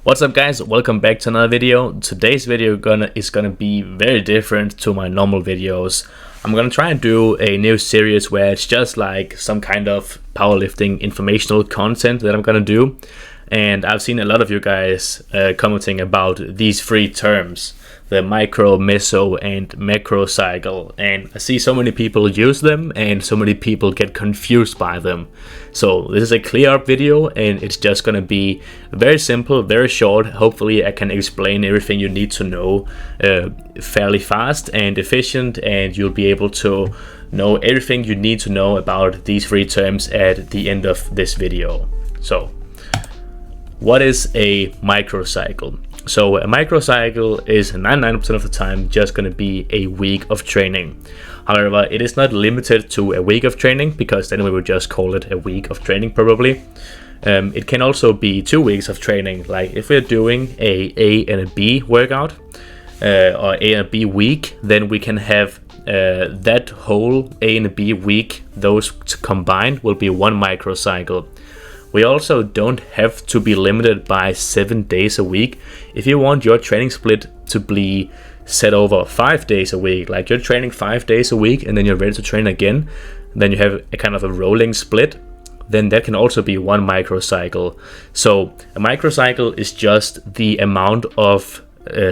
What's up guys, welcome back to another video. Today's video is gonna be very different to my normal videos. I'm gonna try and do a new series where it's just like some kind of powerlifting informational content that I'm gonna do. And I've seen a lot of you guys commenting about these three terms, the micro, meso, and macro cycle. And I see so many people use them and so many people get confused by them. So this is a clear up video and it's just gonna be very simple, very short. Hopefully I can explain everything you need to know fairly fast and efficient, and you'll be able to know everything you need to know about these three terms at the end of this video. So what is a microcycle? So a microcycle is 99% of the time just going to be a week of training. However, it is not limited to a week of training, because then we would just call it a week of training probably. It can also be 2 weeks of training, like if we're doing a and a B workout or A and a B week, then we can have that whole A and a B week, those combined will be one microcycle. We also don't have to be limited by 7 days a week. If you want your training split to be set over 5 days a week, like you're training 5 days a week and then you're ready to train again, then you have a kind of a rolling split, then that can also be one microcycle. So a microcycle is just the amount of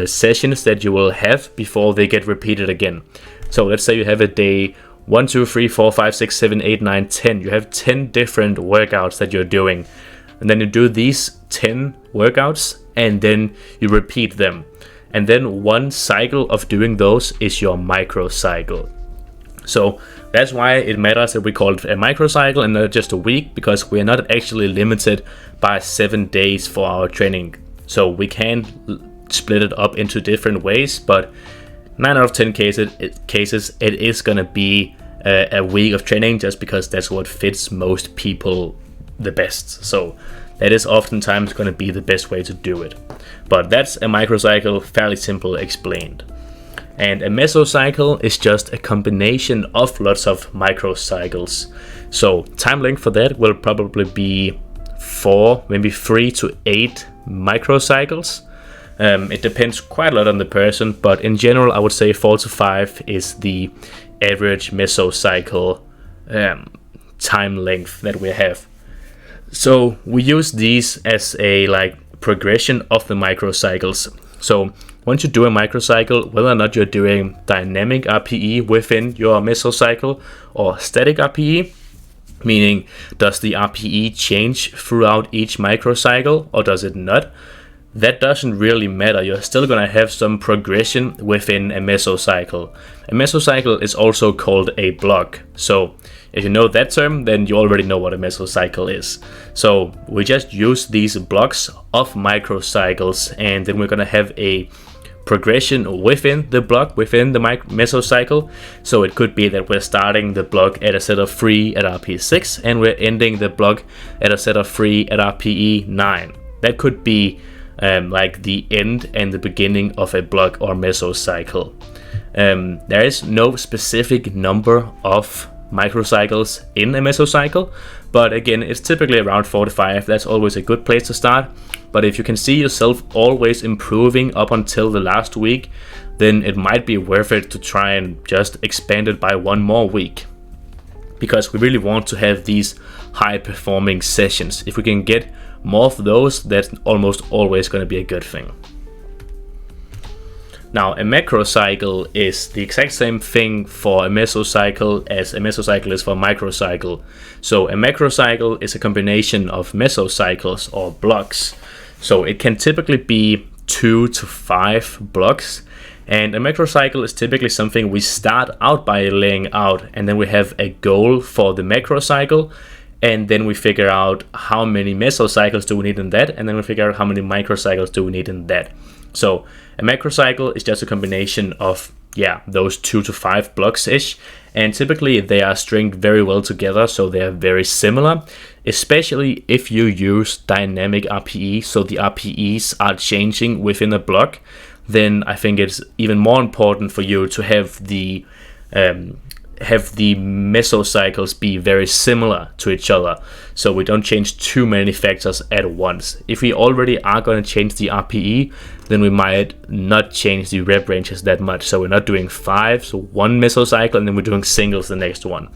sessions that you will have before they get repeated again. So let's say you have a day 1, 2, 3, 4, 5, 6, 7, 8, 9, 10. You have 10 different workouts that you're doing. And then you do these 10 workouts and then you repeat them. And then one cycle of doing those is your microcycle. So that's why it matters that we call it a microcycle and not just a week, because we're not actually limited by 7 days for our training. So we can split it up into different ways, but 9 out of 10 cases it is gonna be a week of training, just because that's what fits most people the best. So that is oftentimes gonna be the best way to do it. But that's a microcycle, fairly simple explained. And a mesocycle is just a combination of lots of microcycles. So time length for that will probably be 4, maybe 3 to 8 microcycles. It depends quite a lot on the person, but in general I would say 4 to 5 is the average mesocycle time length that we have. So we use these as a progression of the microcycles. So once you do a microcycle, whether or not you're doing dynamic RPE within your mesocycle or static RPE, meaning does the RPE change throughout each microcycle or does it not, that doesn't really matter. You're still gonna have some progression within a mesocycle. A mesocycle is also called a block. So if you know that term, then you already know what a mesocycle is. So we just use these blocks of microcycles, and then we're gonna have a progression within the block, within the mesocycle. So it could be that we're starting the block at a set of 3 at RPE 6 and we're ending the block at a set of 3 at RPE 9. That could be like the end and the beginning of a block or mesocycle. There is no specific number of microcycles in a mesocycle, but again, it's typically around 4 to 5. That's always a good place to start. But if you can see yourself always improving up until the last week, then it might be worth it to try and just expand it by 1 more week, because we really want to have these high performing sessions. If we can get more of those, that's almost always going to be a good thing. Now, a macrocycle is the exact same thing for a mesocycle as a mesocycle is for a microcycle. So a macrocycle is a combination of mesocycles or blocks. So it can typically be 2 to 5 blocks. And a macrocycle is typically something we start out by laying out, and then we have a goal for the macrocycle, and then we figure out how many mesocycles do we need in that, and then we figure out how many microcycles do we need in that. So a macrocycle is just a combination of those 2 to 5 blocks ish, and typically they are stringed very well together, so they are very similar, especially if you use dynamic RPE, so the RPEs are changing within a block. Then I think it's even more important for you to have the have the mesocycles be very similar to each other, so we don't change too many factors at once. If we already are going to change the RPE, then we might not change the rep ranges that much. So we're not doing 5, so 1 mesocycle, and then we're doing singles the next one.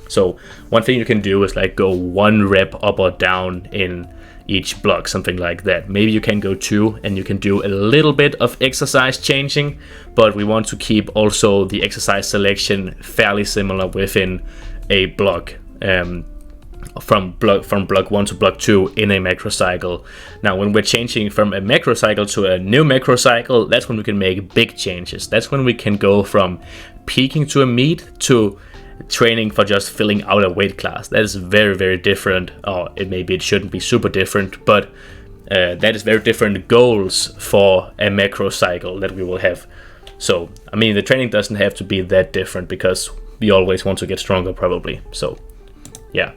So one thing you can do is like go 1 rep up or down in each block, something like that. Maybe you can go 2, and you can do a little bit of exercise changing, but we want to keep also the exercise selection fairly similar within a block, from block 1 to block 2 in a macrocycle. Now when we're changing from a macrocycle to a new macrocycle, that's when we can make big changes. That's when we can go from peaking to a meet to training for just filling out a weight class. That is very, very different, or maybe it shouldn't be super different, but that is very different goals for a macro cycle that we will have. So I mean, the training doesn't have to be that different because we always want to get stronger probably. So yeah,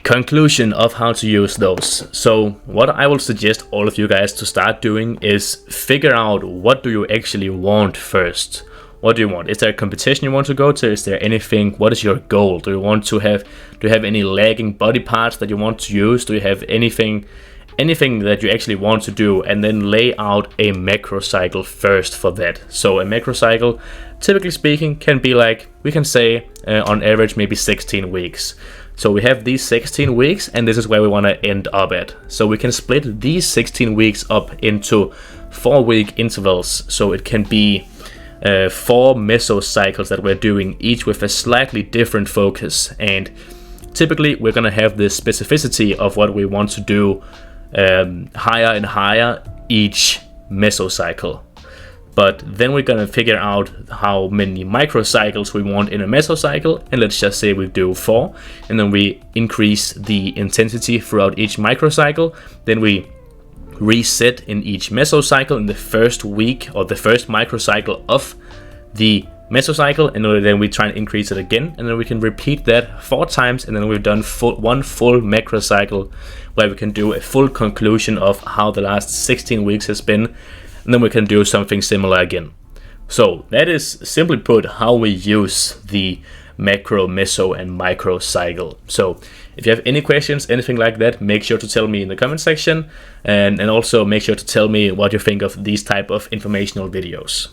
conclusion of how to use those. So what I will suggest all of you guys to start doing is figure out, what do you actually want first. What do you want? Is there a competition you want to go to? Is there anything? What is your goal? Do you have any lagging body parts that you want to use? Do you have anything that you actually want to do? And then lay out a macro cycle first for that. So a macro cycle, typically speaking, can be like, we can say on average maybe 16 weeks. So we have these 16 weeks, and this is where we want to end up at. So we can split these 16 weeks up into 4-week intervals. So it can be 4 mesocycles that we're doing, each with a slightly different focus, and typically we're going to have the specificity of what we want to do higher and higher each mesocycle. But then we're going to figure out how many microcycles we want in a mesocycle, and let's just say we do 4, and then we increase the intensity throughout each microcycle. Then we reset in each mesocycle in the first week or the first microcycle of the mesocycle, and then we try and increase it again, and then we can repeat that 4 times, and then we've done one full macrocycle where we can do a full conclusion of how the last 16 weeks has been, and then we can do something similar again. So that is, simply put, how we use the macro, meso, and micro cycle. So if you have any questions, anything like that, make sure to tell me in the comment section, and also make sure to tell me what you think of these type of informational videos.